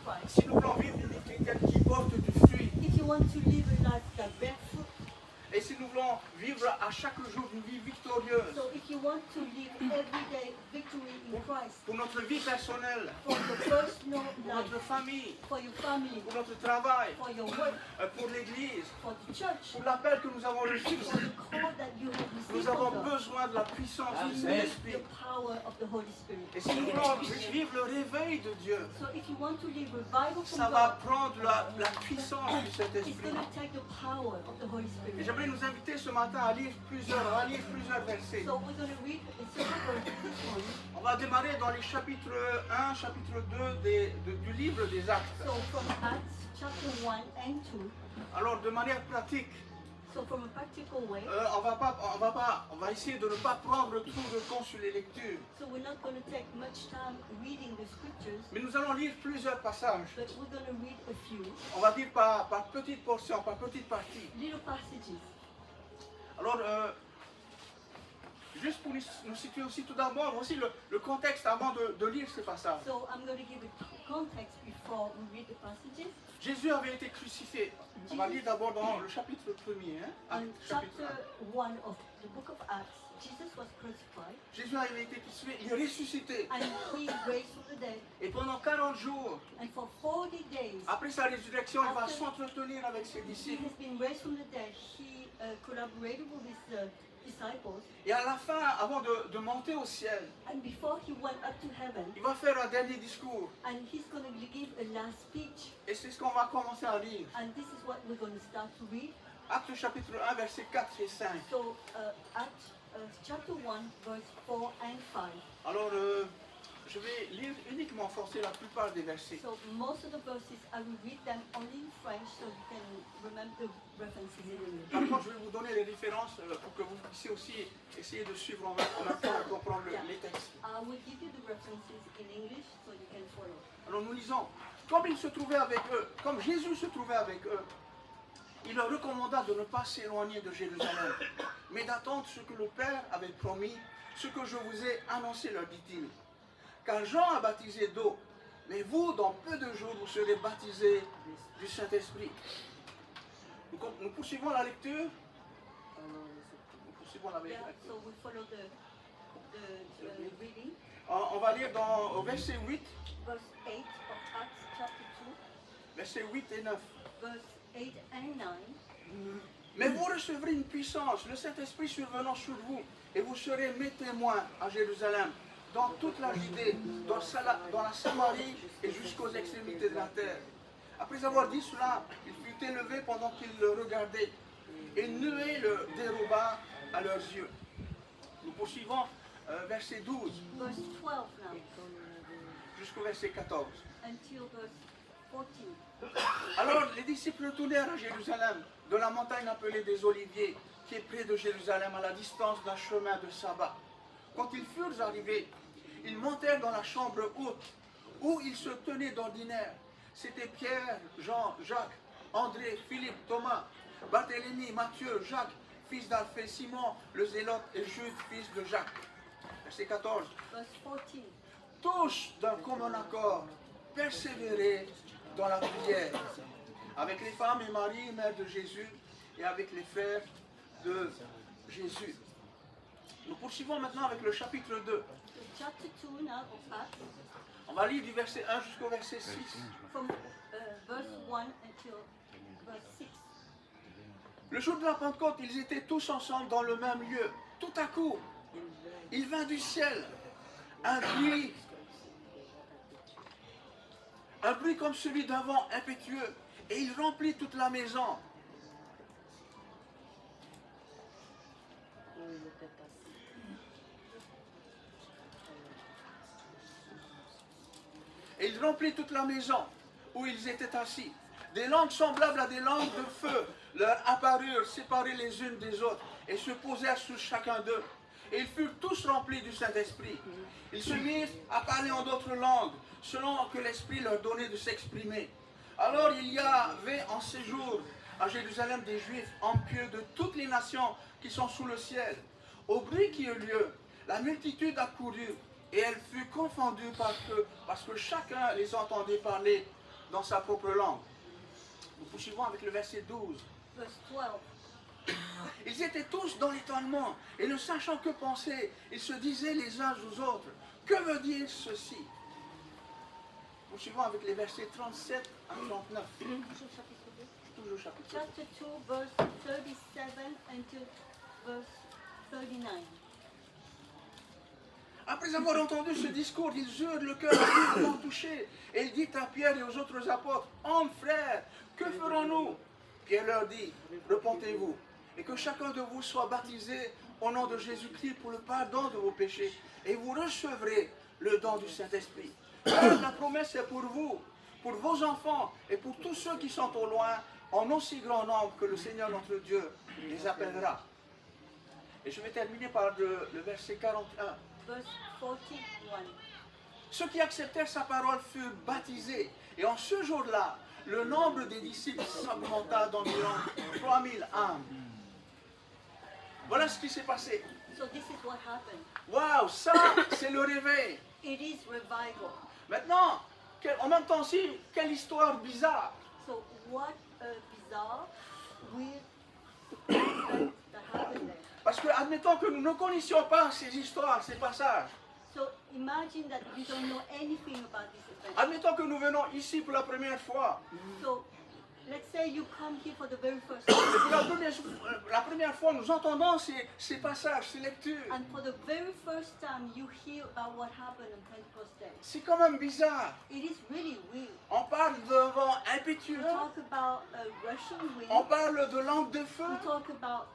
Christ, si nous voulons vivre une vie chrétienne qui porte du fruit, if you want to live a life that bears fruit, et si nous voulons vivre à chaque jour une vie victorieuse so if you want to live everyday victory in Christ, pour notre vie personnelle, for your personal pour life, notre famille, for your family, pour notre travail, for your work, pour l'Église, for the church, pour l'appel que nous avons reçu, for the call that you have nous received avons from God, besoin de la puissance du you need Saint-Esprit. the power of the Holy Spirit. Et si nous voulons vivre le réveil de Dieu, So if you want to live revival ça from va God, prendre la puissance du it's Saint-Esprit. going to take the power of the Holy Et Spirit. j'aimerais nous inviter ce matin à lire plusieurs versets. So we're going to read several verses this morning. On va démarrer dans les chapitres 1, chapitre 2 du livre des Actes. So from Acts chapter 1 and 2, Alors de manière pratique, so from a practical way, on va essayer de ne pas prendre trop de temps sur les lectures. so we're not going to take much time reading the scriptures, Mais nous allons lire plusieurs passages. but we're going to read a few On va dire par petites portions, par petites parties. little passages. Alors, juste pour nous situer aussi tout d'abord, voici le contexte avant de lire ces passages. So I'm going to give a context before we read the passages. Jésus avait été crucifié. On va lire d'abord dans le chapitre 1er. On Actes, chapitre chapter 1. 1 of the book of Acts, Jesus was crucified Jésus avait été crucifié, il est ressuscité. and he raised from the dead, Et pendant 40 jours, and for 40 days, après sa résurrection, il va s'entretenir avec ses he disciples. has been raised from the dead. He collaborated with his disciples, Et à la fin, avant de monter au ciel, and before he went up to heaven, il va faire un dernier discours. and he's going to give a last speech, Et c'est ce qu'on va commencer à lire. and this is what we're going to start to read. Actes chapitre 1, versets 4 et 5. So Acts chapter 1, verse 4 and 5. Alors, je vais lire uniquement en français la plupart des versets. So most of the verses, I will read them only in French so you can remember the references in English. Par contre, je vais vous donner les références pour que vous puissiez aussi essayer de suivre en même temps et comprendre les textes. I will give you the references in English so you can follow. Alors nous lisons, comme il se trouvait avec eux, comme Jésus se trouvait avec eux, il leur recommanda de ne pas s'éloigner de Jérusalem, mais d'attendre ce que le Père avait promis, ce que je vous ai annoncé, leur dit-il. Car Jean a baptisé d'eau, mais vous, dans peu de jours, vous serez baptisés du Saint-Esprit. Nous poursuivons la lecture. Nous poursuivons la Yeah, lecture. so we follow the reading. On va lire au verset 8, Verse 8 of Acts chapter 2, versets 8 et 9. verse 8 and 9. Mais vous recevrez une puissance, le Saint-Esprit survenant sur vous, et vous serez mes témoins à Jérusalem, dans toute la Judée, dans la Samarie et jusqu'aux extrémités de la terre. Après avoir dit cela, il fut élevé pendant qu'ils le regardaient, et une nuée le déroba à leurs yeux. Nous poursuivons verset 12 Verse 12 now, jusqu'au verset 14. until verse 14. Alors les disciples retournèrent à Jérusalem, de la montagne appelée des Oliviers, qui est près de Jérusalem, à la distance d'un chemin de sabbat. Quand ils furent arrivés, ils montèrent dans la chambre haute, où ils se tenaient d'ordinaire. C'étaient Pierre, Jean, Jacques, André, Philippe, Thomas, Barthélemy, Matthieu, Jacques, fils d'Alphée, Simon, le Zélote, et Jude, fils de Jacques. Verset 14. Verse 14. Tous d'un commun accord, persévérer dans la prière, avec les femmes et Marie, mère de Jésus, et avec les frères de Jésus. Nous poursuivons maintenant avec le chapitre 2. So chapter 2 now of Acts, On va lire du verset 1 jusqu'au verset 6. from verse 1 until verse 6. Le jour de la Pentecôte, ils étaient tous ensemble dans le même lieu. Tout à coup, il vint du ciel un bruit comme celui d'un vent impétueux, et il remplit toute la maison. Et il remplit toute la maison où ils étaient assis. Des langues semblables à des langues de feu leur apparurent, séparées les unes des autres, et se posèrent sur chacun d'eux. Et ils furent tous remplis du Saint-Esprit. Ils se mirent à parler en d'autres langues, selon que l'Esprit leur donnait de s'exprimer. Alors il y avait en séjour à Jérusalem des Juifs impieux de toutes les nations qui sont sous le ciel. Au bruit qui eut lieu, la multitude accourut, et elle fut confondue parce que chacun les entendait parler dans sa propre langue. Nous poursuivons avec le verset 12. Verse 12. Ils étaient tous dans l'étonnement et ne sachant que penser, ils se disaient les uns aux autres, que veut dire ceci? Poursuivons avec les versets 37 à 39. Toujours chapitre 2. Chapter 2, verse 37 until verse 39. Après avoir entendu ce discours, ils eurent le cœur vivement touché. Et il dit à Pierre et aux autres apôtres, hommes, frères, que ferons-nous? Pierre leur dit, repentez-vous, et que chacun de vous soit baptisé au nom de Jésus-Christ pour le pardon de vos péchés, et vous recevrez le don du Saint-Esprit. Car la promesse est pour vous, pour vos enfants, et pour tous ceux qui sont au loin, en aussi grand nombre que le Seigneur notre Dieu les appellera. Et je vais terminer par le verset 41. Verse 41. Ceux qui acceptèrent sa parole furent baptisés. Et en ce jour-là, le nombre des disciples s'augmenta d'environ 3000 âmes. Voilà ce qui s'est passé. So this is what happened. Waouh, ça, c'est le réveil. It is revival. Maintenant, en même temps aussi, quelle histoire bizarre. So what a bizarre, weird event that happened there. Parce que, admettons que nous ne connaissions pas ces histoires, ces passages. So imagine that we don't know anything about this event. Admettons que nous venons ici pour la première fois. So let's say you come here for the very first Et time. puis la première fois, nous entendons ces passages, ces lectures. And for the very first time you hear about what happened on Pentecost Day. C'est quand même bizarre. It is really weird. On parle de vent We impétueux. talk about a rushing wind. On parle de langue de feu. We talk about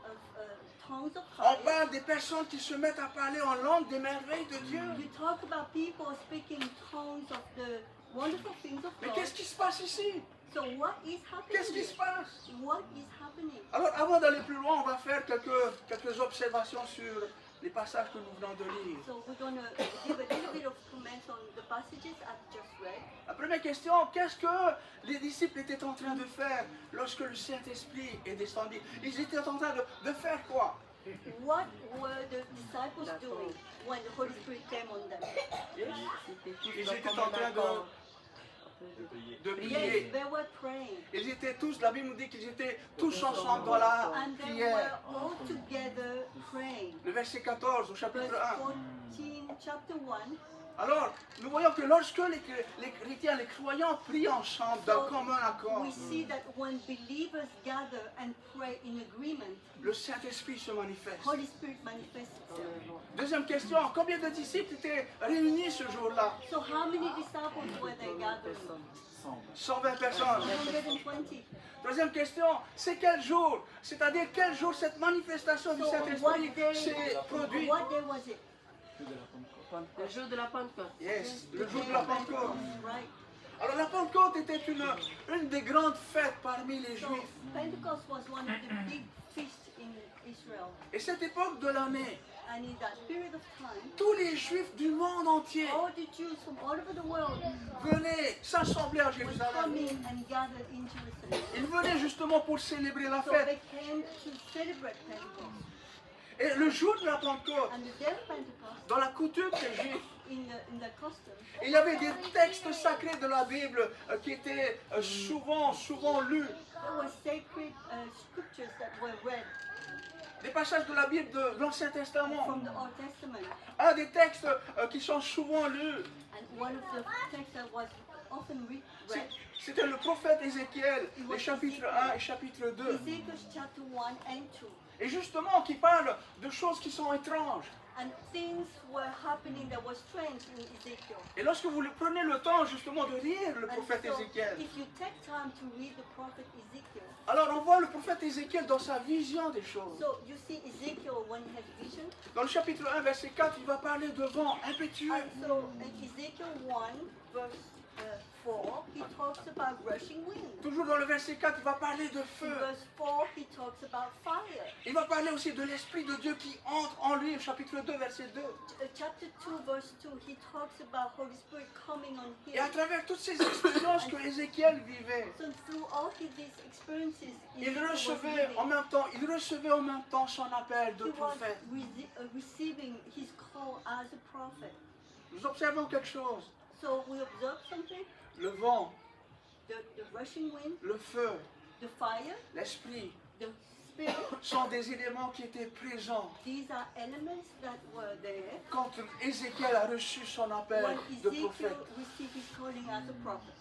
tongues of On fire. parle des personnes qui se mettent à parler en langue des merveilles de Dieu. We talk about people speaking tongues of the wonderful things of Mais God. qu'est-ce qui se passe ici? So what is Qu'est-ce qui happening? se passe? What is happening? Alors, avant d'aller plus loin, on va faire quelques observations sur les passages que nous venons de lire. So we're going to give a little bit of comments on the passages I've just read. La première question, qu'est-ce que les disciples étaient en train de faire lorsque le Saint-Esprit est descendu? Ils étaient en train de faire quoi? What were the disciples doing when the Holy Spirit came on them? Ils étaient en train de prier. Yes, they were praying. Ils étaient tous, la Bible nous dit qu'ils étaient tous ensemble dans la And they prière. were all together praying. Le verset 14 au chapitre Verse 1. 14, chapter 1. Alors, nous voyons que lorsque les chrétiens, les croyants prient ensemble d'un commun accord, We see that when believers gather and pray in agreement, le Saint-Esprit se manifeste. Holy Spirit manifests itself. Deuxième question, combien de disciples étaient réunis ce jour-là? So how many disciples were they gathering? 120 personnes. 120. Troisième question, c'est quel jour? C'est-à-dire quel jour cette manifestation du So Saint-Esprit s'est produite? what day was it? Le jour de la Pentecôte. Yes, le jour de la Pentecôte. Right. Alors la Pentecôte était une des grandes fêtes parmi les So Juifs. Pentecost was one of the big feasts in Israel. Et cette époque de l'année, And in that period of time, tous les Juifs du monde entier all the Jews from all over the world venaient s'assembler à were Jérusalem. coming and gathered in Jerusalem. Ils venaient justement pour célébrer la So fête. they came to celebrate Pentecost. Et le jour de la Pentecôte, And the day of Pentecost, dans la coutume des Juifs, in the custom, il y avait des textes sacrés de la Bible qui étaient souvent lus. there were sacred scriptures that were read Des passages de la Bible de l'Ancien Testament. from the Old Testament. Un des textes qui sont souvent lus, And one of the texts that was often read, c'était le prophète Ézéchiel, les chapitres 1 et chapitre 2. Ezekiel chapter 1 and 2. Et justement, qui parle de choses qui sont étranges. And things were happening that were strange in Ezekiel. Et lorsque vous prenez le temps justement de lire le And prophète so, Ézéchiel, if you take time to read the prophet Ezekiel, alors on voit le prophète Ézéchiel dans sa vision des choses. so you see Ezekiel when he has vision. Dans le chapitre 1, verset 4, il va parler de vent impétueux. And so in Ezekiel 1 verse 4, he talks about rushing wind. Toujours dans le verset 4, il va parler de In feu. verse 4, he talks about fire. Il va parler aussi de l'Esprit de Dieu qui entre en lui, au chapitre 2, verset 2. Chapter 2 verse 2, he talks about Holy Spirit coming on Et à him. travers toutes ces expériences que Ézéchiel vivait, So through all these experiences, il Ezekiel was recevait living. il recevait en même temps son appel de He was prophète. receiving his call as a prophet. Nous observons quelque chose. So we observe something. Le vent, The the rushing wind, le feu, the fire, l'esprit the spirit, sont des éléments qui étaient présents these are elements that were there quand Ézéchiel a reçu son appel when de Ezekiel prophète. received his calling as a prophet.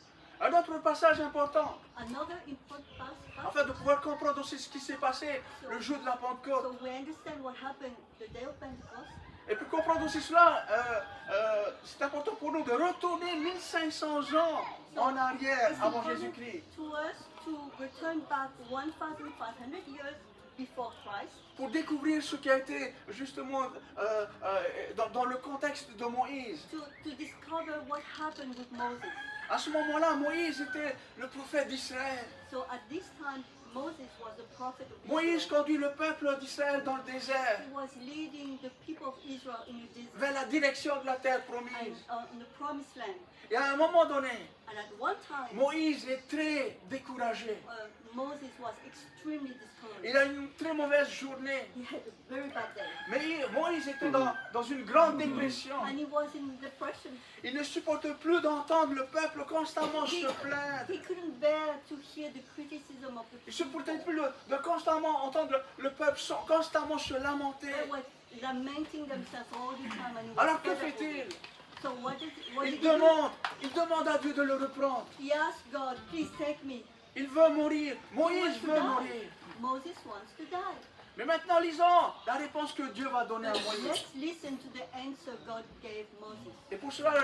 Un autre passage important, Another important passage, afin de pouvoir comprendre aussi ce qui s'est passé le jour de la Pentecôte. so we understand what happened the day of Pentecost. Et pour comprendre aussi cela, c'est important pour nous de retourner 1500 ans en arrière It's avant important Jésus-Christ to us to return back 1,500 years before Christ pour découvrir ce qui a été justement dans le contexte de Moïse. to discover what happened with Moses. À ce moment-là, Moïse était le prophète d'Israël. So at this time, Moses was the prophet of Moïse Israel. conduit le peuple d'Israël dans le désert He was leading the people of Israel in the desert vers la direction de la terre and promise. in the promised land. Et à un moment donné, And at one time, Moïse est très découragé. Moses was extremely discouraged. Il a une très mauvaise journée. He had a very bad day. Mais Moïse était dans une grande dépression. And he was in depression. Il ne supporte plus d'entendre le peuple constamment se plaindre. He couldn't bear to hear the criticism of the Il ne supportait people. plus de constamment entendre le peuple constamment se lamenter. They were lamenting themselves all the time. And he was Alors que fed up with fait-il? it. So what did Il he do? demande à Dieu de le reprendre. He asked God, please take me. Il veut mourir. He Moïse wants to veut die. mourir. Moses wants to die. Mais maintenant lisons la réponse que Dieu va donner à Moïse. Let's listen to the answer God gave Moses. Et pour cela,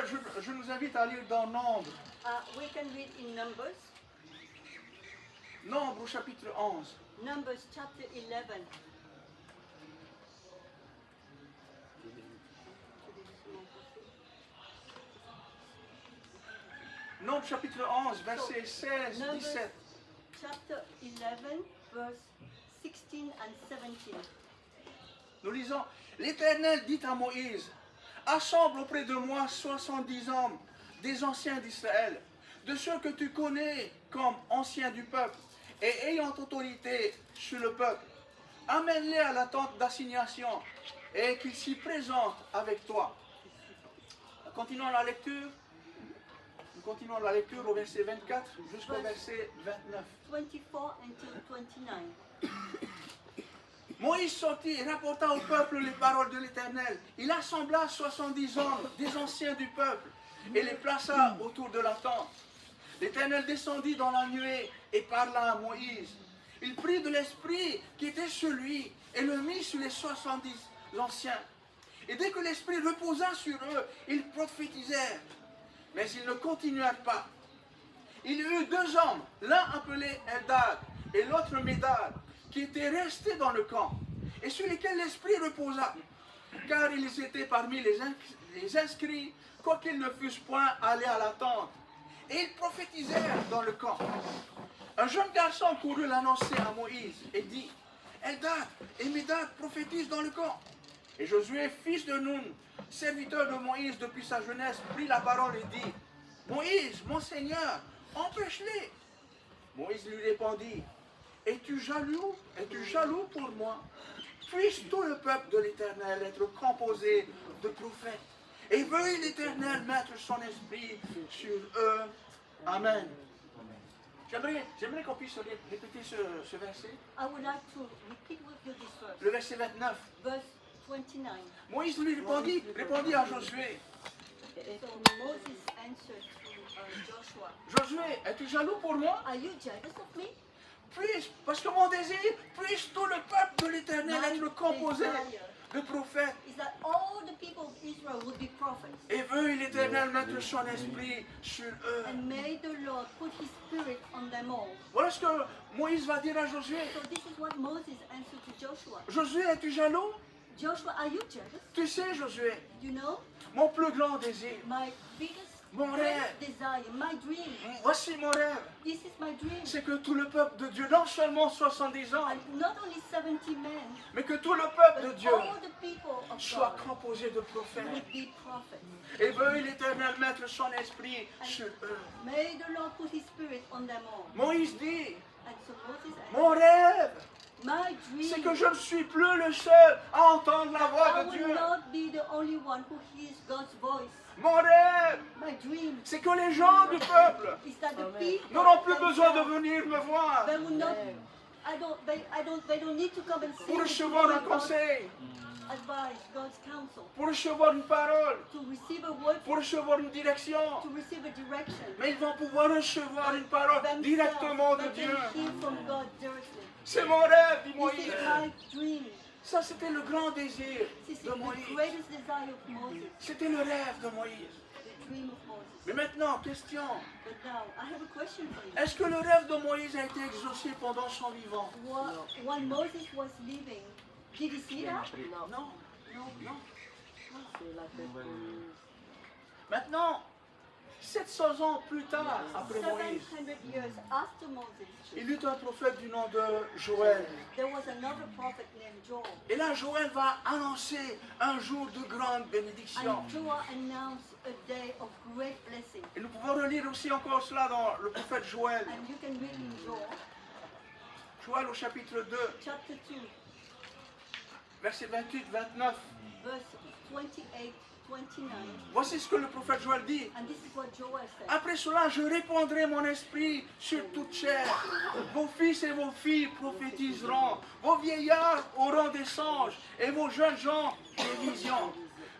je nous invite à lire dans Nombre. We can read in Numbers, Nombre au chapitre 11. Numbers chapter 11. Nombre chapitre 11, versets 16, Numbers 17. chapter 11, verse 16 and 17. Nous lisons, l'Éternel dit à Moïse, assemble auprès de moi 70 hommes, des anciens d'Israël, de ceux que tu connais comme anciens du peuple, et ayant autorité sur le peuple. Amène-les à la tente d'assignation, et qu'ils s'y présentent avec toi. Continuons la lecture. Nous continuons la lecture au verset 24 jusqu'au verset 29. 24 until 29. Moïse sortit et rapporta au peuple les paroles de l'Éternel. Il assembla 70 hommes, des anciens du peuple, et les plaça autour de la tente. L'Éternel descendit dans la nuée et parla à Moïse. Il prit de l'esprit qui était sur lui et le mit sur les 70 anciens. Et dès que l'esprit reposa sur eux, ils prophétisèrent. Mais ils ne continuèrent pas. Il y eut deux hommes, l'un appelé Eldad et l'autre Médad, qui étaient restés dans le camp, et sur lesquels l'esprit reposa, car ils étaient parmi les inscrits, quoiqu'ils ne fussent point allés à la tente. Et ils prophétisèrent dans le camp. Un jeune garçon courut l'annoncer à Moïse et dit, Eldad et Médad prophétisent dans le camp. Et Josué, fils de Nun, serviteur de Moïse depuis sa jeunesse, prit la parole et dit, Moïse, mon Seigneur, empêche-les. Moïse lui répondit, es-tu jaloux pour moi? Puisse tout le peuple de l'Éternel être composé de prophètes, et veuille l'Éternel mettre son esprit sur eux. Amen. J'aimerais qu'on puisse répéter ce verset. I would like to repeat with you this verse. Le verset 29. Verse 29. Moïse lui répondit à Josué. So Moses answered to Joshua, Josué, es-tu jaloux pour moi? are you jealous of me? Parce que mon désir, puisse tout le peuple de l'Éternel être composé de prophètes. Is that all the people of Israel would be prophets? Et veuille l'Éternel mettre son esprit sur eux. And may the Lord put his spirit on them all. Voilà ce que Moïse va dire à Josué. So this is what Moses answered to Joshua. Josué, es-tu jaloux? Joshua, are you jealous? Tu sais, Josué, You know, mon plus grand désir, my biggest Mon greatest rêve. desire, my dream, voici mon rêve, this is my dream. c'est que tout le peuple de Dieu, non seulement 70 ans, And not only 70 men, mais que tout le peuple de but Dieu all the people of soit God composé de prophètes. would be prophets. Et veuille l'Éternel mettre son esprit sur eux. May the Lord put his spirit on them all. Moïse dit, And so Moses answered, mon rêve, my dream, c'est que je ne suis plus le seul à entendre la I voix de will Dieu. not be the only one who hears God's voice. Mon rêve, My dream c'est que les gens du peuple is that the people n'auront plus besoin de themselves, venir me voir they will not. They don't need to come and see pour me to recevoir un hear God's conseil, advice, God's counsel, pour recevoir une parole, to receive a word, pour recevoir une direction. to receive a direction. Mais ils vont pouvoir recevoir une parole directement de Themselves, they Dieu. can hear from God directly. C'est mon rêve, dit This Moïse. is my dream. Ça, c'était le grand désir This is de the Moïse. greatest desire of Moses, C'était le rêve de Moïse. the dream of Moses. Mais maintenant, question. But now, I have a question for you. Est-ce que le rêve de Moïse a été exaucé pendant son vivant? While Moses was living, did he see that? Non, Non, No. non. c'est la tête promise. Maintenant, 700 ans plus tard, après Moïse, 700 years after Moses, il y eut un prophète du nom de Joël. there was another prophet named Joel. Et là, Joël va annoncer un jour de grande bénédiction. And Joel announced a day of great blessing. Et nous pouvons relire aussi encore cela dans le prophète Joël. And you can read in Joel, Joël au chapitre 2, chapter 2, versets 28-29. verse 28, 29. Voici ce que le prophète Joël dit. And this is what Joel said. Après cela, je répandrai mon esprit sur toute chair. Vos fils et vos filles prophétiseront. Vos vieillards auront des songes et vos jeunes gens des visions.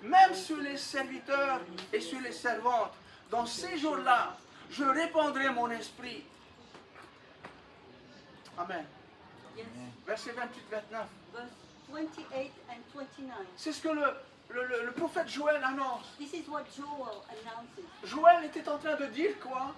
Même sur les serviteurs et sur les servantes. Dans ces jours-là, je répandrai mon esprit. Amen. Yes. Verset 28-29. Verse 28 and 29. C'est ce que le prophète Joël annonce. This is what Joel announces. Joël était en train de dire quoi?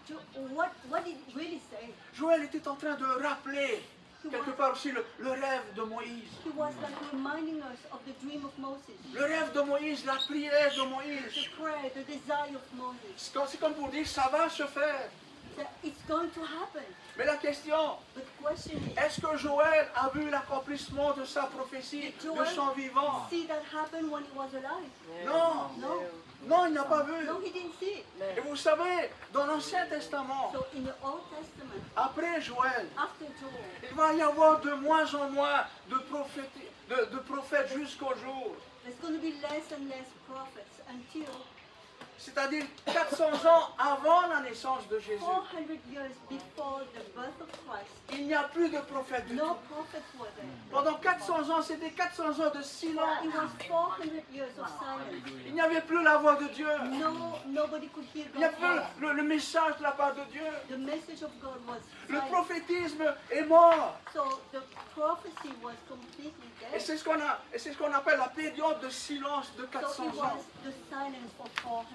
What did it really say? Joël était en train de rappeler quelque part aussi le rêve de Moïse. He was like reminding us of the dream of Moses, Le rêve de Moïse, la prière de the Moïse. prayer, the desire of Moses. C'est comme pour dire, ça va se faire. That it's going to happen. Mais la question, But the question is, est-ce que Joël a vu l'accomplissement de sa prophétie did de Joel son vivant? see that happen when he was alive? Non, No. non, il n'a pas vu. No, he didn't see it. Et vous savez, dans l'Ancien Testament, So in the Old Testament, après Joël, after Joel, il va y avoir de moins en moins de prophètes jusqu'au jour. there's going to be less and less prophets until C'est-à-dire 400 ans avant la naissance de Jésus. 400 years before the birth of Christ. Il n'y a plus de prophètes du No tout. prophets were there. Pendant 400 ans, c'était 400 ans de silence. It was 400 years of silence. Il n'y avait plus la voix de Dieu. Nobody could hear Il n'y a God's plus voice. le message de la part de Dieu. The message of God was Le silent. prophétisme est mort. So the prophecy was completely Et dead. c'est ce qu'on appelle la période de silence de So 400 it ans. was the silence for 400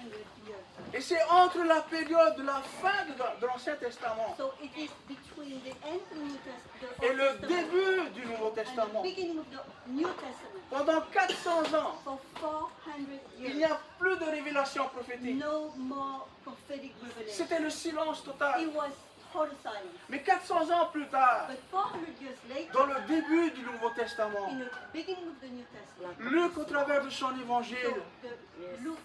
years. Et c'est entre la période de la fin de l'Ancien Testament So it is between the end of the New Testament et le début du Nouveau and the Testament. beginning of the New Testament. Pendant 400 ans, For 400 il n'y years, a plus de révélation prophétique. no more prophetic revelation. C'était le silence total. It was total silence. Mais 400 ans plus tard, But 400 years later, dans le début du Nouveau Testament, in the beginning of the New Testament, Luc, au travers de son évangile, so Luke,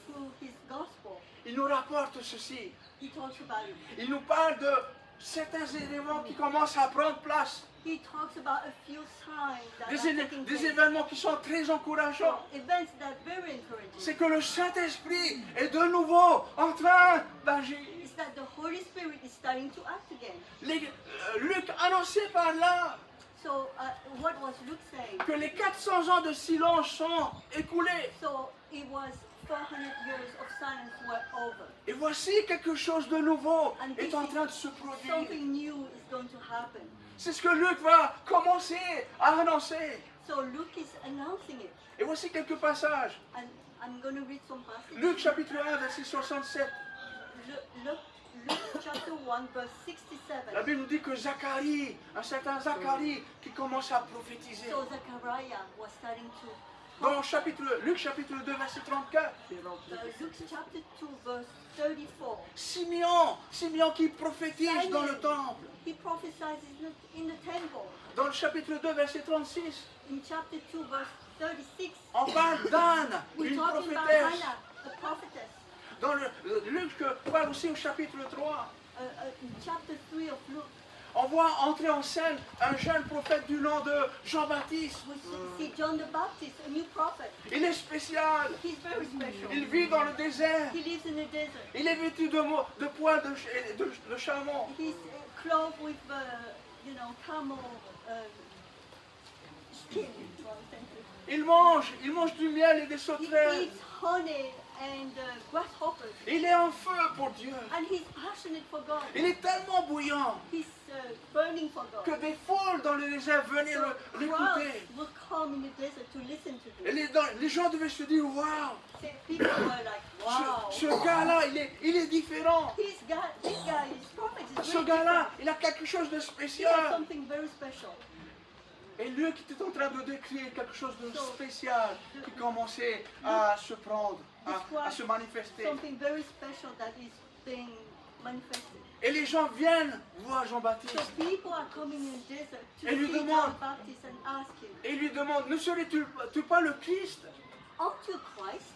through his gospel, il nous rapporte ceci. he talks about it. Il nous parle de certains éléments qui commencent à prendre place. He talks about a few signs that Des, are taking des place. événements qui sont très encourageants. Events that are very encouraging. C'est que le Saint-Esprit est de nouveau en train d'agir. Is that the Holy Spirit is starting to act again. Luc annonçait par là So what was Luke saying? que les 400 ans de silence sont écoulés. So it was 400 years of silence were over. Et voici quelque chose de nouveau And est this en is train de se produire. Something new is going to happen. C'est ce que Luc va commencer à annoncer. So Luke is announcing it. Et voici quelques passages. And I'm going to read some passages. Luc chapitre 1, verset 67. Luke chapter 1, verse 67. La Bible nous dit que Zacharie, un certain Zacharie, qui commence à prophétiser. So Zechariah was starting to Dans Luc chapitre 2, verset 34. Luke chapter 2, verse 34. Simeon qui prophétise dans le temple. He prophesies in the temple. Dans le chapitre 2, verset 36. In chapter 2, verse 36, On parle d'Anne, we're une talking about prophétesse. Hannah, a prophetess. Dans Luc parle aussi au chapitre 3. In chapter 3 of Luke, on voit entrer en scène un jeune prophète du nom de Jean-Baptiste. We see John the Baptist, a new prophet. Il est spécial. He's very special. Il vit dans le désert. He lives in the desert. Il est vêtu de poils de chameau. He's clothed with, camel skin. Il mange du miel et des He sauterelles. eats honey and grasshoppers. Il est en feu pour Dieu. And he's passionate for God. Il est tellement bouillant He's burning for God. que des foules dans le désert venaient So crowds l'écouter. will come in the desert to listen to Et him. les gens devaient se dire, waouh, So people were like, wow. ce gars-là, il est différent. This guy, his prophet is Ce really gars-là, different. il a quelque chose de He has spécial. something very special. Et lui qui était en train de décrire quelque chose de So, spécial qui commençait à se prendre, à se manifester. Something very special that is being manifested. Et les gens viennent voir So Jean-Baptiste people are coming in the desert to Et lui see demandent- John Baptist and ask him, et lui demandent, ne serais-tu pas le Christ? aren't you Christ?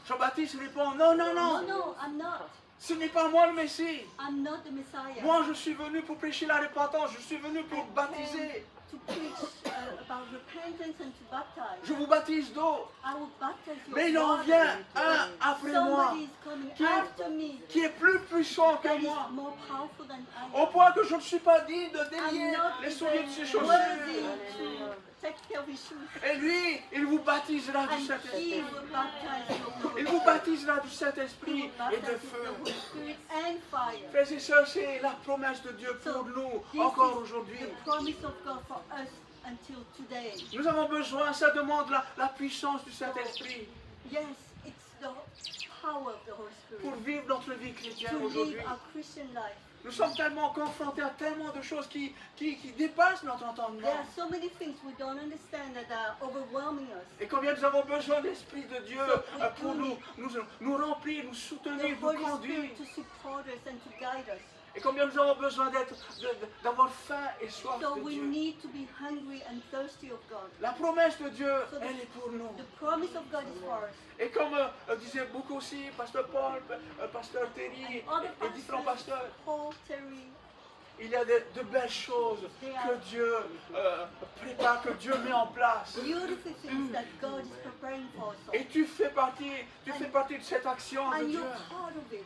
Jean-Baptiste répond, non, non, No, non, no, I'm not. ce n'est pas moi le Messie. I'm not the Messiah. Moi, je suis venu pour prêcher la repentance, je suis venu pour baptiser. To preach about repentance and to baptize. Je vous baptise d'eau. I will baptize you. Mais with il en water. vient un après moi Somebody is coming Qui est- after me qui est plus puissant that que is moi, more powerful than I au am. point que je ne suis pas digne de I'm délier not les souliers de ses even chaussures. worthy to take care of his shoes. Et lui, il vous baptisera du And he Saint-Esprit. will baptize you with Il the vous Holy baptisera du Spirit. He Saint-Esprit will et baptize de you with feu. the Holy Spirit and fire. Frères et sœurs, c'est la promesse de Dieu So pour nous, this encore is aujourd'hui. the promise of God for us until today. Nous avons besoin, ça demande la puissance du Saint-Esprit Yes, it's the power of the Holy pour Spirit vivre notre vie chrétienne to aujourd'hui. live our Christian life. Nous sommes tellement confrontés à tellement de choses qui dépassent notre entendement. There are so many things we don't understand that are overwhelming us. Et combien nous avons besoin de l'Esprit de Dieu So we pour do nous remplir, nous The soutenir, nous Holy conduire. Spirit to support us and to guide us. Et combien nous avons besoin d'avoir faim et soif So de we Dieu. need to be hungry and thirsty of God. La promesse de Dieu, So the- elle est pour nous. The promise of God is for us. Et comme disaient beaucoup aussi, Pasteur Paul, Pasteur Terry, And other et différents pastors, pasteurs, Paul, Terry, il y a de belles choses que Dieu prépare, que Dieu met en place. beautiful things that God is preparing for us all. Et tu fais partie de cette action de And Dieu. you're part of it.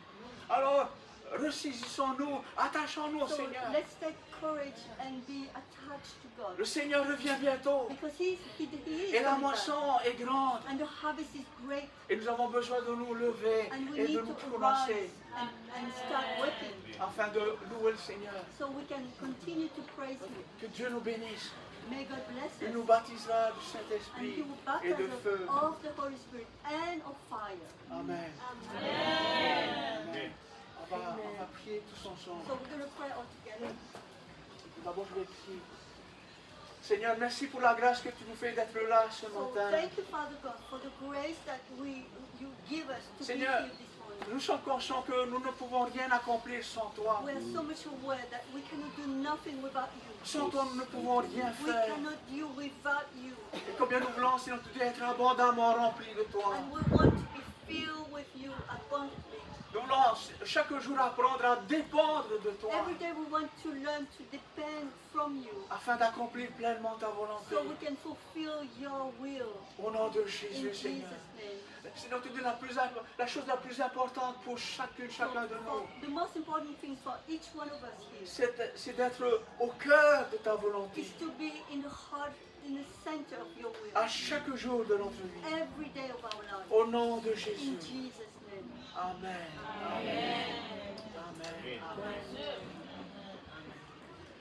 Alors, ressaisissons-nous, attachons-nous au So Seigneur. let's take courage and be attached to God. Le Seigneur revient bientôt. Because He is Et la coming back. moisson est grande. And the harvest is great. Et nous avons besoin de nous lever And we et de need nous to prononcer arise and start working. afin de louer le Seigneur. So we can continue to praise Him. Que Dieu nous bénisse. May God bless Il nous us. baptisera du And He Saint-Esprit will et baptize de us feu. of the Holy Spirit and of fire. Amen. Amen. Amen. On va prier tous ensemble. So we're going to pray all together. D'abord, je vais prier. Seigneur, merci pour la grâce que tu nous fais d'être là ce So matin. thank you, Father God, for the grace that you give us to Seigneur, be here this morning. Nous sommes conscients que nous ne pouvons rien accomplir sans toi. We are so much aware that we cannot do nothing without you. Sans toi, nous ne pouvons rien We faire. cannot do without you. Et combien nous voulons, Seigneur, être abondamment remplis de toi. And we want to be filled with you abundantly. Nous voulons chaque jour apprendre à dépendre de toi Every day we want to learn to depend from you afin d'accomplir pleinement ta volonté. so we can fulfill your will Au nom de in Jésus, Jesus' Seigneur. name. Seigneur, tu dis la chose la plus importante pour chacun de nous, The most important thing for each one of us here c'est d'être au cœur de ta volonté is to be in the heart, in the center of your will. à chaque jour de notre vie. Every day of our life. Au nom de In Jésus. Jesus' name. Amen. Amen. Amen.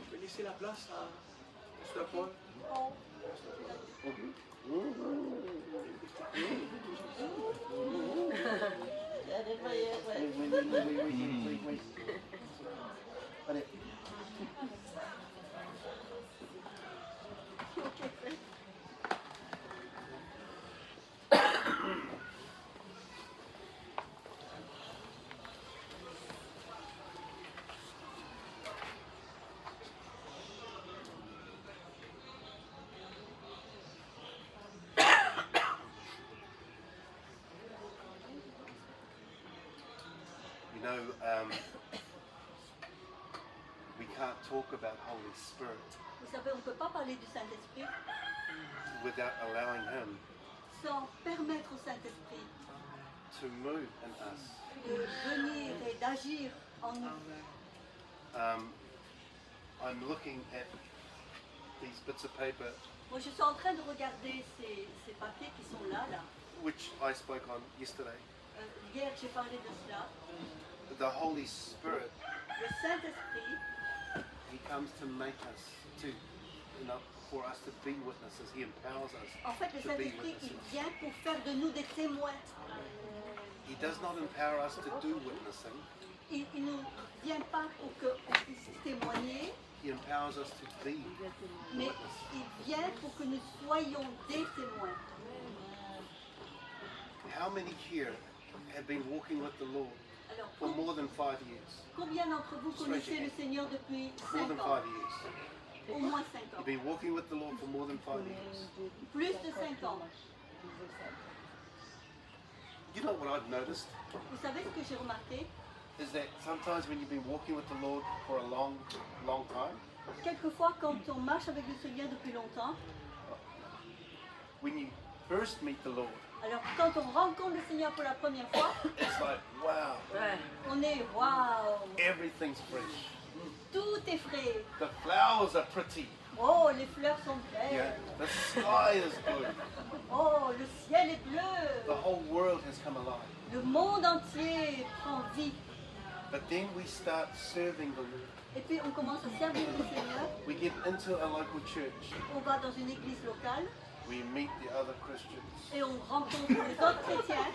Je vais laisser la place à Pasteur Paul. Paul, Allez. okay, great. You know, we can't talk about Holy Spirit Vous savez, on ne peut pas parler du Saint-Esprit without allowing Him sans permettre au Saint-Esprit to move in us. de venir et d'agir en nous. I'm looking at these bits of paper Moi, je suis en train de regarder ces papiers qui sont là. which I spoke on yesterday. Hier, j'ai parlé de cela. The Holy Spirit, Le Saint-Esprit, He comes to make us, for us to be witnesses. He empowers us en fait, le to be Saint-Esprit, il witnesses. vient pour faire de nous des témoins. He does not empower us to do witnessing. Il ne vient pas pour qu'on puisse témoigner, He empowers us to be mais witnesses. il vient pour que nous soyons des témoins. How many here have been walking with the Lord Alors, for more than 5 years? combien d'entre vous connaissez le Seigneur depuis More 5 than ans? 5 years. Au moins 5 ans. You've been walking with the Lord for more than 5 years. Plus de 5 ans. You know what I've noticed Vous savez ce que j'ai remarqué? is that sometimes when you've been walking with the Lord for a long, long time, Quelquefois, quand on marche avec le Seigneur depuis longtemps, when you first meet the Lord, alors quand on rencontre le Seigneur pour la première fois, it's like, wow, on est waouh, everything's fresh. tout est frais. The flowers are pretty. Oh, les fleurs sont Yeah, belles. the sky is blue. Oh, le ciel est The bleu. whole world has come alive. Le monde entier prend vie. But then we start serving the Lord. Et puis on commence à servir le Seigneur. We get into a local church. On va dans une église locale We meet the other Christians. et on rencontre les autres chrétiens.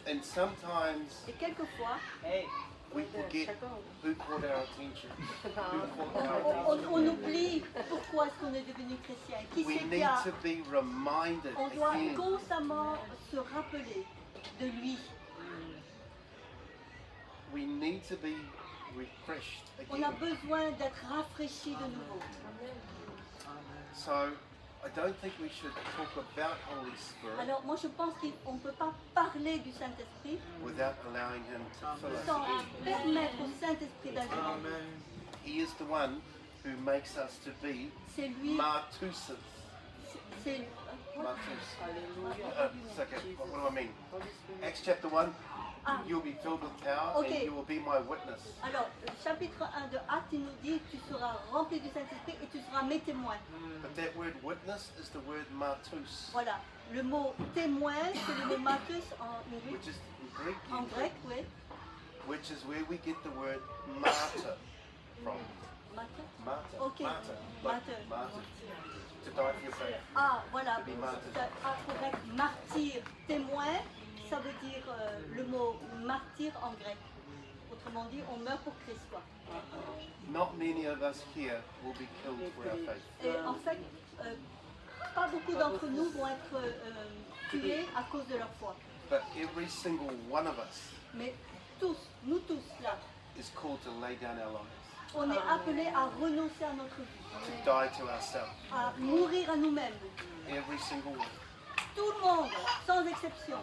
And sometimes Et quelquefois, we forget who caught our attention. Who caught our on attention. oublie pourquoi est-ce qu'on est devenu chrétien. Qui We c'est qui need a... to be reminded On doit again. constamment se rappeler de lui. We need to be refreshed On a again. besoin d'être rafraîchi de nouveau. So I don't think we should talk about Holy Spirit Alors moi je pense qu'on ne peut pas parler du Saint-Esprit without allowing Him to fill us. sans permettre au Saint-Esprit d'agir en nous. He is the one who makes us to be C'est lui, martuses. c'est... Martus. It's okay. What do I mean? Acts chapter 1, Ah, you'll be filled with power Okay. and you will be my witness. alors, chapitre 1 de Actes, il nous dit tu seras rempli du Saint-Esprit et tu seras mes témoins. But that word witness is the word martus, Voilà, le mot témoin, c'est le mot martus en which is in Greek, en grec, oui. which is where we get the word martyr from. Martyr. Martyr. Ok. Martyr. Martyr. Martyr. To die for your faith. Ah, voilà, To be martyr. correct, martyr, témoin, ça veut dire le mot martyr en grec. Autrement dit, on meurt pour Christ, quoi. Not many of us here will be killed for our faith. Et en fait, pas beaucoup d'entre nous vont être tués à cause de leur foi. But every single one of us Mais tous, nous tous là, is called to lay down our lives, on est appelés à renoncer à notre vie, to die to ourselves. à mourir à nous-mêmes. Every single one. Tout le monde, sans exception.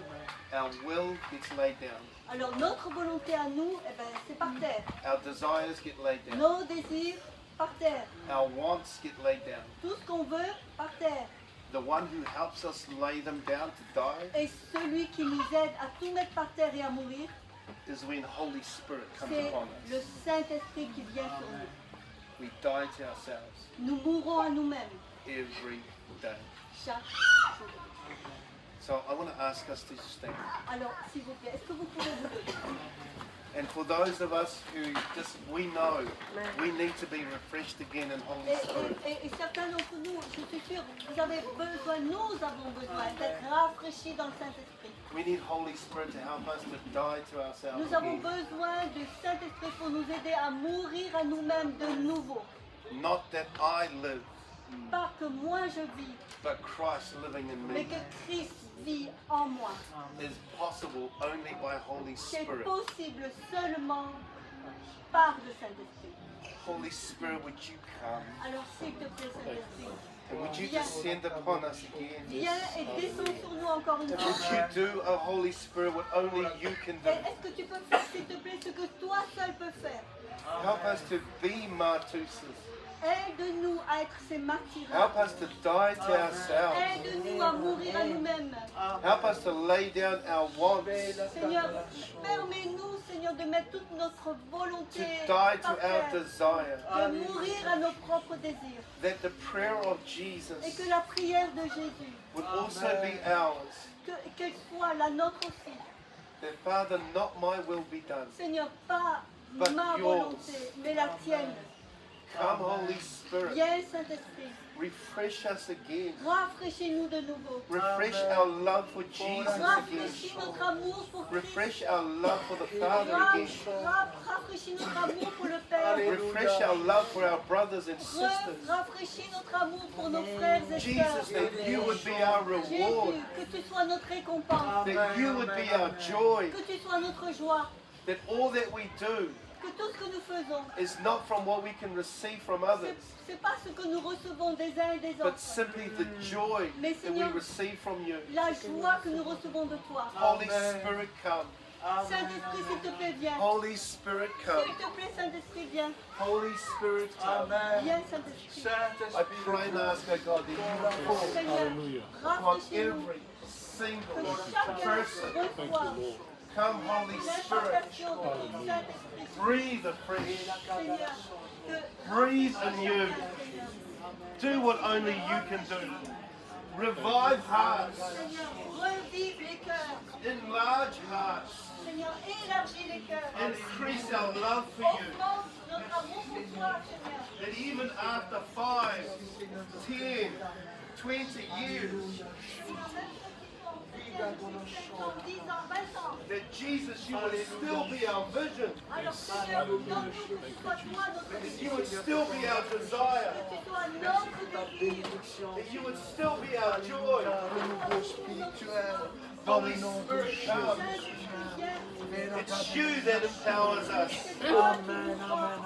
Our will gets laid down. Alors notre volonté à nous, eh ben, c'est par terre. Our desires get laid down. Nos désirs, par terre. Our wants get laid down. Tout ce qu'on veut, par terre. The one who helps us lay them down to die Et celui qui nous aide à tout mettre par terre et à mourir, is when Holy Spirit comes c'est upon le us. Saint-Esprit qui vient sur nous. We die to ourselves Nous mourrons à nous-mêmes every day. chaque jour. So I want to ask us to stand. Alors, s'il vous plaît, est-ce que vous pouvez vous lever? And for those of us who we know we need to be refreshed again in Holy Spirit. Et certains d'entre nous, je suis sûre, vous avez besoin, nous avons besoin d'être rafraîchis dans le Saint-Esprit. We need Holy Spirit to help us to die to ourselves Nous avons again. besoin du Saint-Esprit pour nous aider à mourir à nous-mêmes de nouveau. Not that I live, Pas que moi je vis, but Christ living in mais me que Christ vit en moi. is possible only by Holy C'est Spirit. possible seulement par le Saint-Esprit. Holy Spirit, would you come? Alors s'il te plaît, Saint-Esprit, And would you descend upon us again? Viens et descends sur nous encore une Would fois. you do, O Holy Spirit, what only you can Et do? est-ce que tu peux faire, s'il te plaît, ce que toi seul peux faire? Help us to be martyrs. Aide-nous à être ces martyrs. Help us to die to ourselves. Aide-nous à mourir à nous-mêmes. Help us to lay down our wants, Seigneur, permets-nous, Seigneur, de mettre toute notre volonté to die to par our terre, desire. de mourir à nos propres désirs. That the prayer of Et Jesus que la prière de Jésus, would also be ours. qu'elle soit la nôtre aussi. That Father, not my will be done. Seigneur, pas But ma yours. volonté, mais la tienne. Come, Holy Spirit, Viens, Saint-Esprit, refresh us again. rafraîchis-nous de nouveau. Refresh our love for Jesus again. Rafraîchis notre amour pour Christ. Refresh our love for the Father again. Rafraîchis notre amour pour le Père. Refresh our love for our brothers and sisters. Rafraîchis notre amour pour nos frères et Jesus, sœurs. that you would be our reward. Jésus, que tu sois notre récompense. That you would be our joy. Que tu sois notre joie. That all that we do Que tout ce que nous faisons, is not from what we can receive from others, c'est pas ce que nous recevons des uns et des but autres. simply the joy Mais that we Seigneur, receive from you. la joie que nous recevons de toi. Holy Spirit, come. Saint-Esprit, s'il te plaît, viens. Holy Spirit, S'il come. te plaît, Saint-Esprit, viens. Holy Spirit, come. Viens, Saint-Esprit. I pray and ask, oh God, that you pour Seigneur, upon rafraîchis-nous. every single Que chacun person. reçoive Come, Holy Spirit. l'impartation de ton Saint-Esprit. Breathe afresh. Seigneur, que Breathe anew. Do what only you can do. Revive hearts. Seigneur, revive les cœurs. Enlarge hearts. Seigneur, élargis les cœurs. Increase our love for you. Augmente notre amour pour toi, Seigneur. That even after 5, 10, 20 years, Seigneur, même ceux qui ont 10 ans, 20 ans. that Jesus, you will still be our vision. Alors, Seigneur, nous demandons que tu sois toi notre That Dieu. you would still be our desire. Que tu sois notre désir. That you would still be our joy. Holy Spirit, come. It's you that empowers us.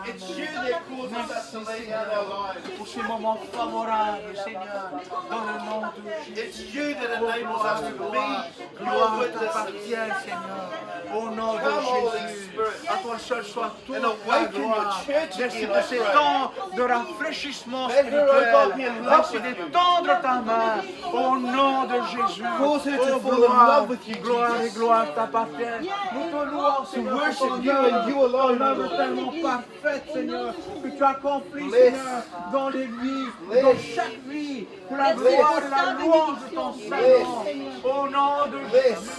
It's you that causes us to lay down our lives. Pour ces moments favorables, Seigneur, dans le nom de Jésus. It's you that enables us to be your Gloire witnesses. t'appartient, Seigneur. Au nom Come, de Holy Jésus. Spirit, À toi seul soit toute and la awaken your gloire. church Merci again, de I ces pray. temps de rafraîchissement Let her, oh God, be in spirituel. love Merci with you. d'étendre ta main au nom de Jésus. Cause her to Oh, fall in gloire, love with you, gloire et Jesus. gloire t'appartiennent. Nous te louons, Seigneur, worship pour ton you and you œuvre. alone, Ton œuvre Lord. tellement parfaite, Seigneur, que tu accomplis, Bless. Seigneur, dans l'Église, Bless. dans chaque vie, pour la Bless. gloire et la louange de ton Saint-Nom. Au nom de Jésus.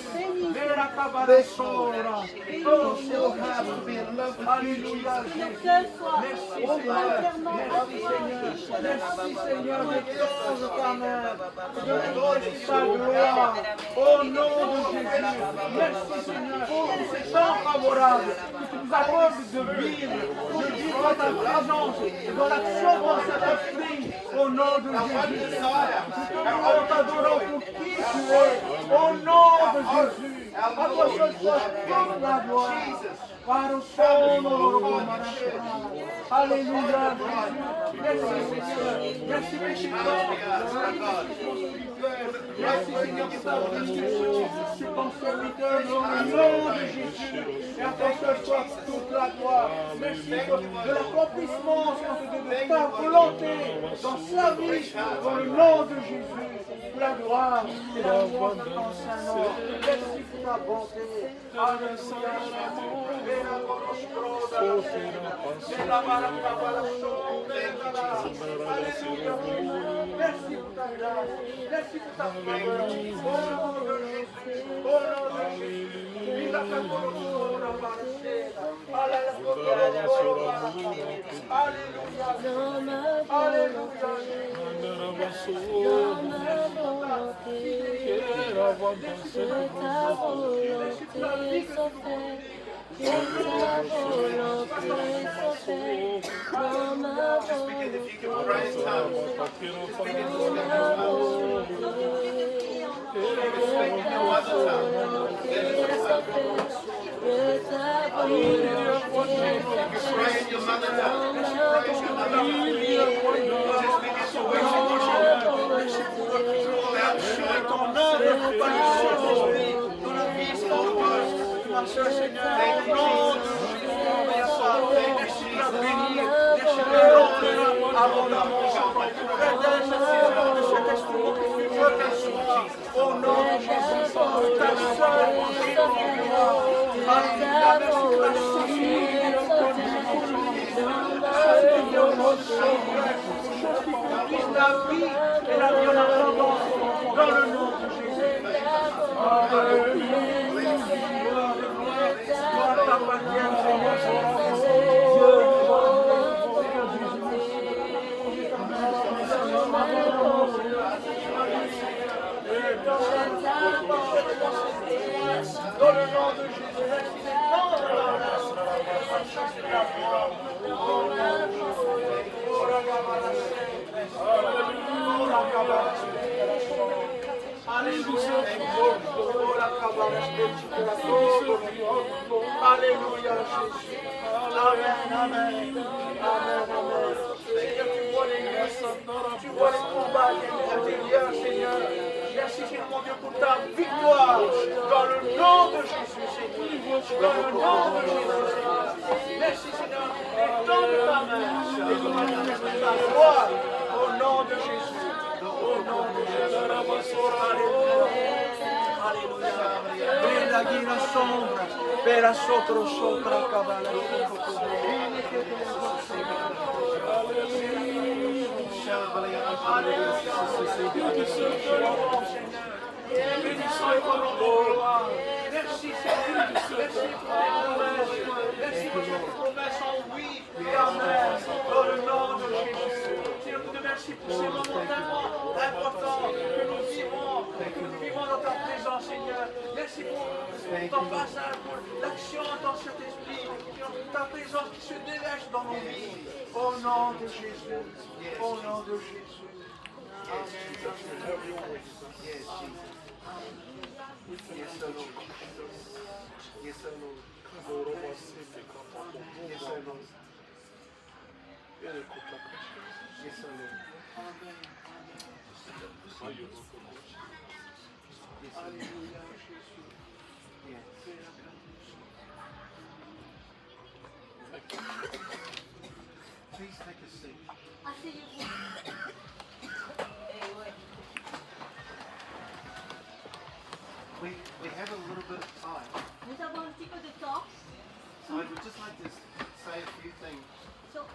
Vera Kabbalah-Sora. Oh, Still have to be in love with you, Alléluia, Que nos Jésus. cœurs soient Merci, Seigneur. entièrement à Merci, toi. Seigneur. Merci, Seigneur, d'étendre ta main, de donner ta gloire. Au nom de Jésus. Merci, Seigneur, pour ces temps favorables que tu nous accordes de vivre dans ta présence, dans l'action de ton Saint-Esprit. Au nom de Jésus. Nous t'adorons pour qui tu es. Au nom de Jésus. À toi seul soit toute la gloire. Par le son de l'Orgon Marachera. Alléluia, Jésus. Merci, Seigneur. Merci, Péchiteur. Merci, Seigneur, pour ta bénédiction sur ton serviteur, dans le nom de Jésus. Et à toi seul soit toute la gloire. Merci de l'accomplissement, Seigneur, de ta volonté dans sa vie, dans le nom de Jésus. Pour la gloire et la louange de ton Saint-Nom. Merci pour ta bonté. Alléluia. Et la boroche croda. Et la baraka balacho. Alléluia. Merci pour ta grâce. Merci pour ta faveur. Au nom de Jésus. Au nom de Jésus. Il a fait pour nous la barachera. Alléluia. Just begin, if you can pray in tongues. Just begin to speak in tongues. Speak in your mother tongue. Let it come. Pray in your mother tongue. As you pray in your mother tongue, just begin to worship. œuvre, Papa, du Saint-Esprit, dans la vie, Seigneur, ma soeur, Seigneur, au nom de Jésus, merci de la bénir, merci de la rendre abondamment, Seigneur, Seigneur, de cet instrument que tu veux qu'elle soit, au nom de Jésus, ta seule et unique gloire. Alléluia, merci de la sauver, la vie et la vie en abondance, dans le nom de Jésus. Gloire t'appartienne, Seigneur. Dans le nom de Jésus, merci d'étendre la grâce, la chance et la gloire. Alléluia. Alléluia, Jésus. Amen, amen. Amen, amen. Seigneur, tu vois les luttes, tu vois les combats intérieurs, Seigneur. Merci, Seigneur mon Dieu, pour ta victoire. Dans le nom de Jésus, Seigneur. Dans le nom de Jésus, Seigneur. Merci, Seigneur. Étends ta main et nous manifeste ta gloire. Au nom de Jésus. Au nom de Jésus. Alléluia. Brilla guina sombra, per sotto sopra cavala. Bénissons et rendons gloire. Merci Seigneur. Merci pour tes promesses. Merci pour tes promesses en oui et amen. Dans le nom de Jésus. Seigneur, nous te remercions pour ces moments tellement importants que nous vivons dans ta présence, Seigneur. Merci pour ton passage, pour l'action dans cet esprit, pour ta présence qui se déverse dans nos vies. Au nom de Jésus. Au nom de Jésus. Please take a seat. Asseyez-vous. We have a little bit of time. Nous avons un petit peu de temps. So I would just like to say a few things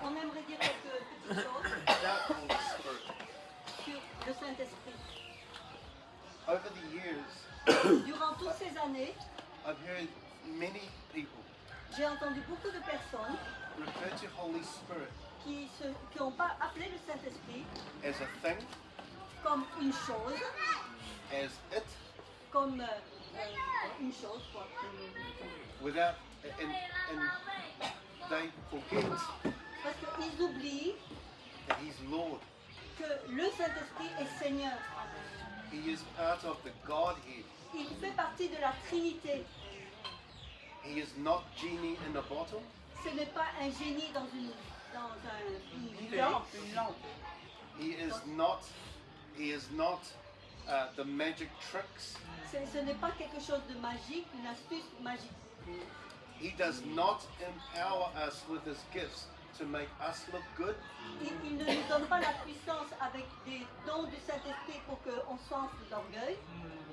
On aimerait dire quelques petites choses about Holy Spirit. sur le Saint-Esprit. Over the years, Durant toutes ces années, I've heard many people j'ai entendu beaucoup de personnes refer to Holy Spirit qui n'ont pas appelé le Saint-Esprit as a thing, comme une chose, as it, comme une chose, quoi. without, and they forget Parce qu'ils oublient that He's Lord. que le Saint-Esprit est Seigneur. He is part of the Godhead. Il fait partie de la Trinité. He is not genie in a bottle. Ce n'est pas un génie dans une bouteille. He is not the magic tricks. Ce n'est pas quelque chose de magique, une astuce magique. He does not empower us with His gifts to make us look good. Il ne nous donne pas la puissance avec des dons du Saint-Esprit pour qu'on s'enfle d'orgueil.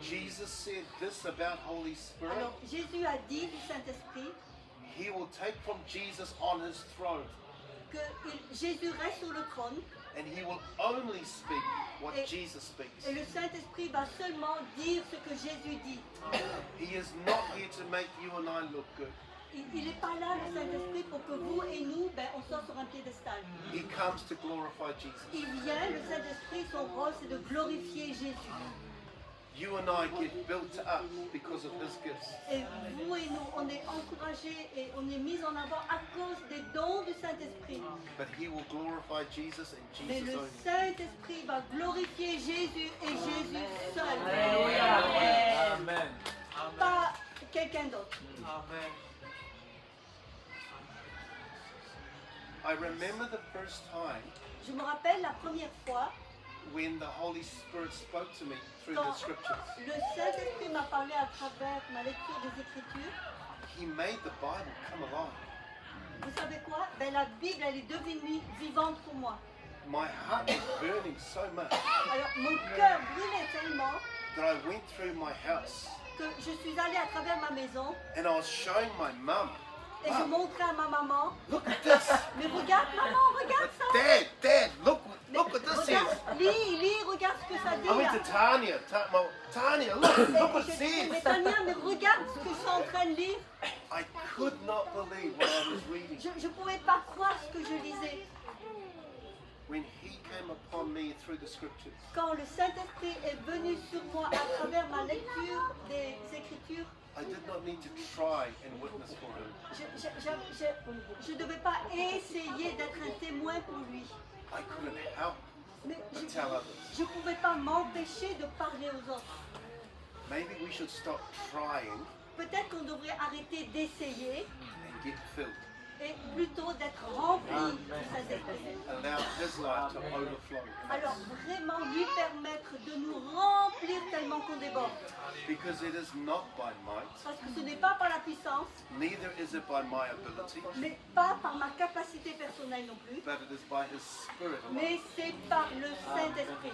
Jesus said this about Holy Spirit. Alors Jésus a dit du Saint-Esprit He will take from Jesus on His throne, que Jésus reste sur le trône and He will only speak what Et- Jesus speaks. et le Saint-Esprit va seulement dire ce que Jésus dit. He is not here to make you and I look good. Il n'est pas là, le Saint-Esprit, pour que vous et nous, on soit sur un piédestal. He comes to glorify Jesus. Il vient, le Saint-Esprit, son rôle, c'est de glorifier Jésus. You and I get built up because of His gifts. Et vous et nous, on est encouragés et on est mis en avant à cause des dons du Saint-Esprit. But He will glorify Jesus and Mais Jesus le only. Saint-Esprit va glorifier Jésus et Jésus seul. Amen. Pas quelqu'un d'autre. Amen. I remember the first time Je me rappelle la première fois when the Holy Spirit spoke to me through the Quand scriptures. le Saint-Esprit m'a parlé à travers ma lecture des Écritures, He made the Bible come alive. vous savez quoi? Ben, la Bible, elle est devenue vivante pour moi. My heart was burning so much Alors, mon cœur brûlait tellement that I went through my house que je suis allée à travers ma maison and I was showing my mum, et je montrais à ma maman, look at this. mais regarde maman, regarde ça. Dad, look Mais what this says. regarde, lis, regarde ce que ça dit I went là. to Tanya, Tanya, look what it Et je dis, mais says. Tania, mais regarde ce que je suis en train de lire. I could not believe what I was reading. Je ne pouvais pas croire ce que je lisais. When he came upon me through the scriptures, Quand le Saint-Esprit est venu sur moi à travers ma lecture des Écritures, I did not need to try and witness for him. je ne devais pas essayer d'être un témoin pour lui. I couldn't help Mais but tell others. je ne pouvais pas m'empêcher de parler aux autres. Maybe we should stop trying Peut-être qu'on devrait arrêter d'essayer and get filled. et plutôt d'être rempli du Saint-Esprit. Allow his life to overflow. Alors vraiment lui permettre de nous remplir tellement qu'on déborde. Because it is not by might, Parce que ce n'est pas par la puissance, neither is it by my ability, mais pas par ma capacité personnelle non plus, but it is by his Spirit alone. mais c'est par le Saint-Esprit.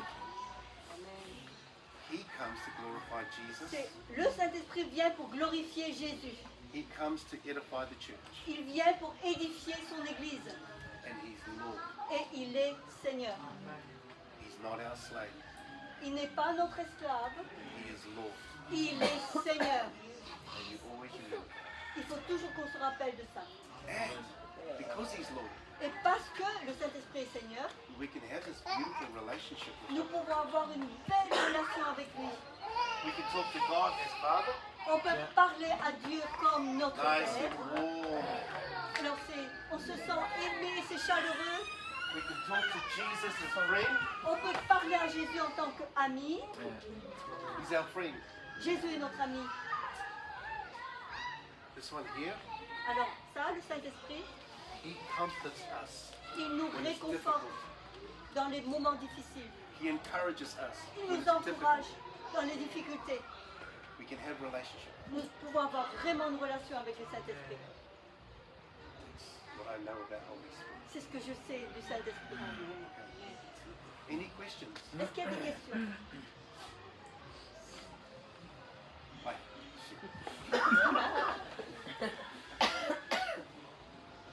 He comes to glorify Jesus. Le Saint-Esprit vient pour glorifier Jésus. He comes to edify the church. Il vient pour édifier son Église. And he's Lord. Et il est Seigneur. He's not our slave. Il n'est pas notre esclave, He is Lord. il est Seigneur. And you always remember. Il faut toujours qu'on se rappelle de ça. And because he's Lord, Et parce que le Saint-Esprit est Seigneur, we can have this beautiful relationship with nous him. pouvons avoir une belle relation avec lui. We can talk to God as Father. On peut parler à Dieu comme notre Nice Père. and warm. Alors on se sent aimé, c'est chaleureux. We can talk to Jesus as friend. On peut parler à Jésus en tant qu'ami. He's our friend. Jésus est notre ami. This one here, Alors ça, le Saint-Esprit, he comforts us il nous when it's réconforte difficult. dans les moments difficiles. He encourages us Il when nous it's encourage difficult. dans les difficultés. We can have relationship. Nous pouvons avoir vraiment une relation avec le Saint-Esprit. That's what I know about Holy Spirit. C'est ce que je sais du Saint-Esprit. Any questions? Est-ce qu'il y a des questions? Hi.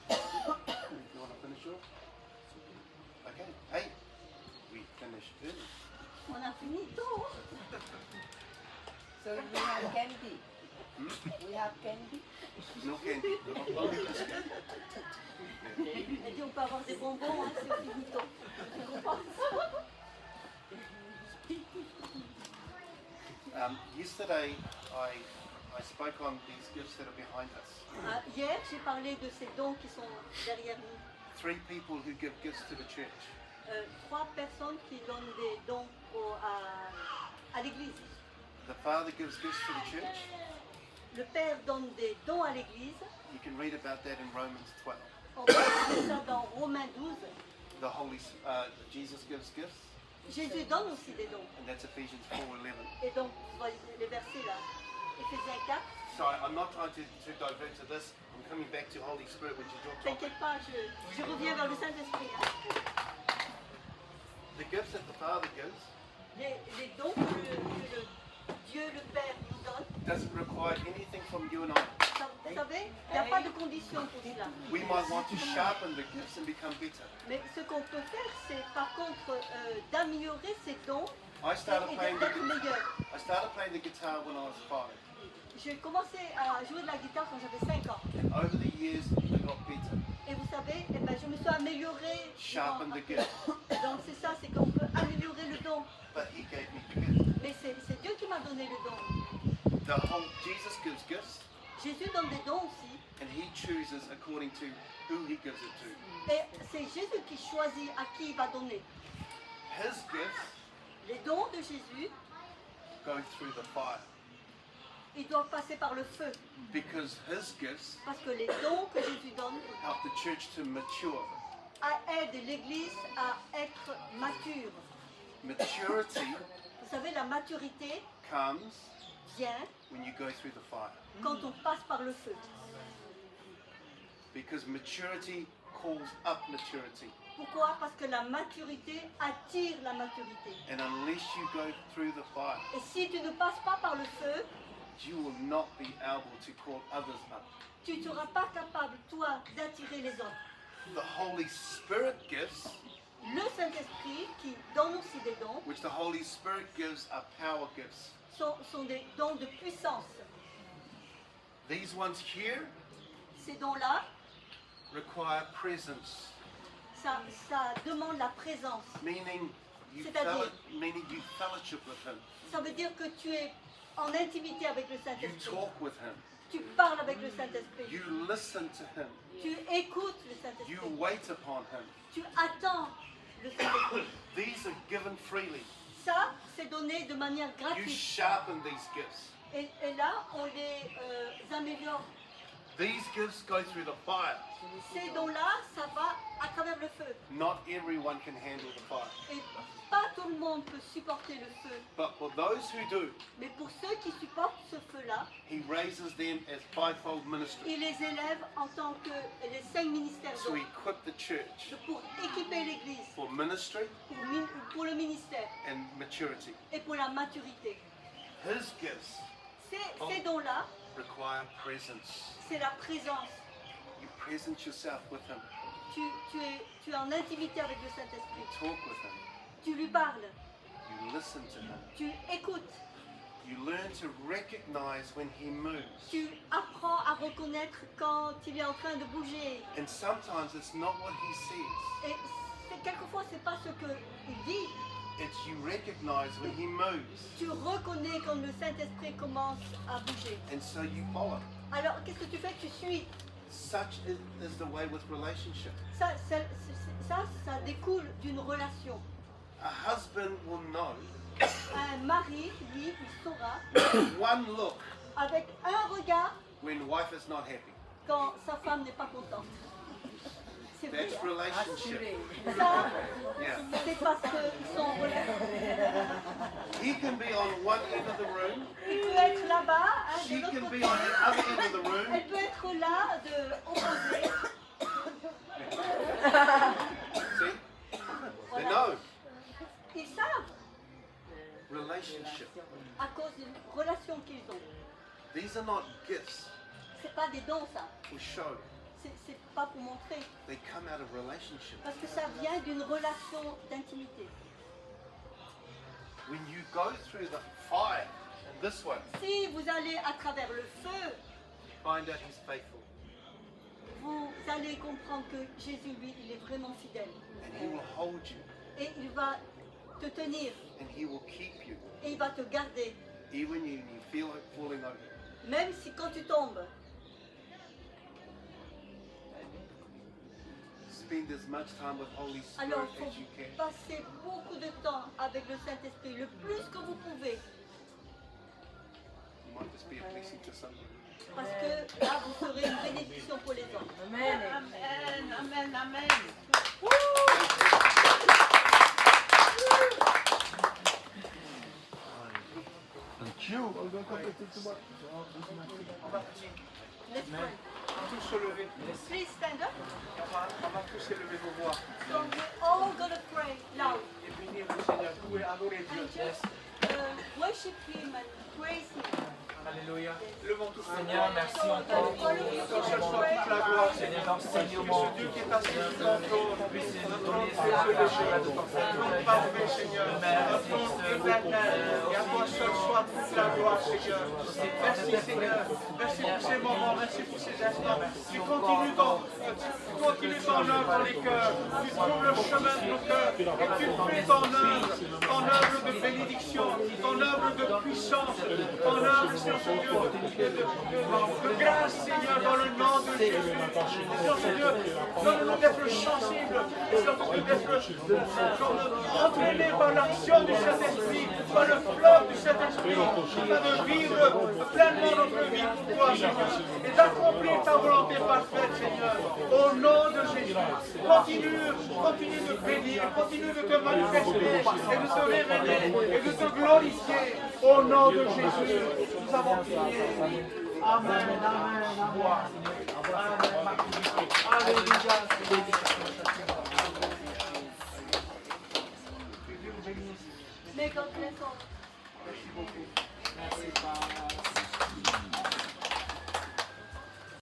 You want to finish off? Okay. Hey, we finished early. On a fini tôt. So we have candy. We have candy. No candy. Only biscuit. Elle dit on peut avoir des bonbons hein, si on finit tôt. Je comprends. Yesterday, I spoke on these gifts that are behind us. Hier, j'ai parlé de ces dons qui sont derrière nous. 3 people who give gifts to the church. 3 personnes qui donnent des dons à l'église. The Father gives gifts to the church. Le Père donne des dons à l'église. You can read about that in Romans 12. On peut trouver ça dans Romains 12. Jesus gives gifts, Jésus donne aussi des dons. and that's Ephesians 4:11. Et donc, vous voyez les versets là. Éphésiens 4. So I'm not trying to divert to this. I'm coming back to Holy Spirit, which is your topic. T'inquiète pas, je reviens vers le Saint-Esprit. Hein. The gifts that the Father gives Les dons que Dieu le Père nous donne, doesn't require anything from you and I. vous savez, il n'y a pas de condition pour cela. We might want to sharpen the gifts and become better. Mais ce qu'on peut faire, c'est par contre d'améliorer ces dons I started et playing d'être meilleur. the guitar when I was 5. J'ai commencé à jouer de la guitare quand j'avais 5 ans. And over the years, I got better. Et vous savez, eh ben, je me suis améliorée. Sharpen the gift. Donc c'est ça, c'est qu'on peut améliorer le don. But He gave me the gift. Mais c'est Dieu qui m'a donné le don. Jesus gives gifts, Jésus donne des dons aussi. and He chooses according to who He gives it to. Et c'est Jésus qui choisit à qui il va donner. His gifts Les dons de Jésus, go through the fire ils doivent passer par le feu. because His gifts Parce que les dons que Jésus donne help the church to mature. aident l'Église à être mature. Maturity Vous savez, la maturité comes vient when you go through the fire. quand on passe par le feu. Because maturity calls up maturity. Pourquoi? Parce que la maturité attire la maturité. And unless you go through the fire, Et si tu ne passes pas par le feu, you will not be able to call others up. tu ne seras pas capable, toi, d'attirer les autres. The Holy Spirit gifts, Le Saint-Esprit, qui donne aussi des dons, which the Holy Spirit gives, are power gifts. sont des dons de puissance. These ones here Ces dons-là, require presence, ça demande la présence. meaning you, C'est-à-dire? meaning you fellowship with Him, Ça veut dire que tu es en intimité avec le you Saint-Esprit. talk with Him, Tu parles avec le Saint-Esprit. you listen to Him, Tu écoutes le you Saint-Esprit. wait upon Him. Tu attends le Saint-Esprit. These are given freely. Ça, c'est donné de manière You gratuite. sharpen these gifts. Et là, on les améliore. These gifts go through the fire. Ces dons-là, ça va à travers le feu. Not everyone can handle the fire. Et pas tout le monde peut supporter le feu. But for those who do, Mais pour ceux qui supportent ce feu-là, He raises them as fivefold ministry il les élève en tant que les 5 ministères to dons. equip the church Pour équiper l'Église, for ministry pour le ministère and maturity. et pour la maturité. His gifts Ces dons-là, require presence. c'est la présence. You present yourself with Him, Tu es en intimité avec le Saint-Esprit. talk with Him, Tu lui parles, you listen to Him. tu écoutes, You learn to recognize when He moves. tu apprends à reconnaître quand il est en train de bouger. And sometimes it's not what He says, Et quelquefois, c'est pas ce qu'il dit. it's you recognize when He moves. Tu reconnais quand le Saint-Esprit commence à bouger. And so you follow. Alors, qu'est-ce que tu fais? Tu suis. Such is the way with relationship. Ça découle d'une relation. A husband will know Un mari, lui, il saura, one look avec un regard, when wife is not happy. quand sa femme n'est pas contente. C'est vrai. That's Hein? relationship. Ça, Yeah. c'est parce qu'ils sont en relation. He can be on one end of the room, Il peut être là-bas, hein, she de l'autre can côté. be on the other end of the room. Elle peut être là, de opposé. See? They Voilà. know. Ils savent Relationship. à cause d'une relation qu'ils ont. These are not gifts C'est pas des dons, ça. for show. C'est pas pour montrer. They come out of relationship. Parce que ça vient d'une relation d'intimité. When you go through the fire in this one, Si vous allez à travers le feu, find out He's faithful. vous allez comprendre que Jésus, lui, il est vraiment fidèle. And He will hold you. Et il va te tenir. And He will keep you. Et il va te garder. Even when you feel it falling over. Même si quand tu tombes, Spend as much time with Holy Spirit alors il as you faut can. passer beaucoup de temps avec le Saint-Esprit, le plus que vous pouvez. You might just be a blessing to somebody. Parce que là, vous serez une bénédiction pour les autres. Amen. Amen. Amen. Amen. Let's pray. Tous se lever. Please stand up. On va tous élever vos voix So we're all gonna pray loud et bénir le Seigneur, louer, adorer Dieu. and just worship Him and praise Him. Alléluia. Levons tous les Seigneur, voix. merci So encore. all of you Qu'au seul can soit pray. toute la gloire, Seigneur, Seigneur. enseignement. Ce Dieu qui est assis sur ton trône, Puisse nous notre donner trône ça, élevé, de ton un trône parfait, Seigneur, un trône éternel. Et à toi seul soit toute la gloire, Seigneur. Merci, Seigneur. Merci pour ces moments, merci pour ces instants. Tu continues ton œuvre dans les cœurs. Tu trouves le chemin de nos cœurs et tu fais ton œuvre de bénédiction, ton œuvre de puissance, ton œuvre, Seigneur Dieu, de grâce, Seigneur, dans le nom de Jésus. Seigneur, donne-nous d'être sensibles, et surtout d'être entraînés par l'action du Saint-Esprit, par le flot du Saint-Esprit, afin de vivre pleinement notre vie pour toi, Seigneur, et d'accomplir ta volonté parfaite, Seigneur, au nom de Jésus. Continue de bénir, continue de te manifester et de te révéler et de te glorifier au nom de Jésus. Nous avons prié. Amen, amen, amen. Alléluia. Mais quand les autres. Merci beaucoup.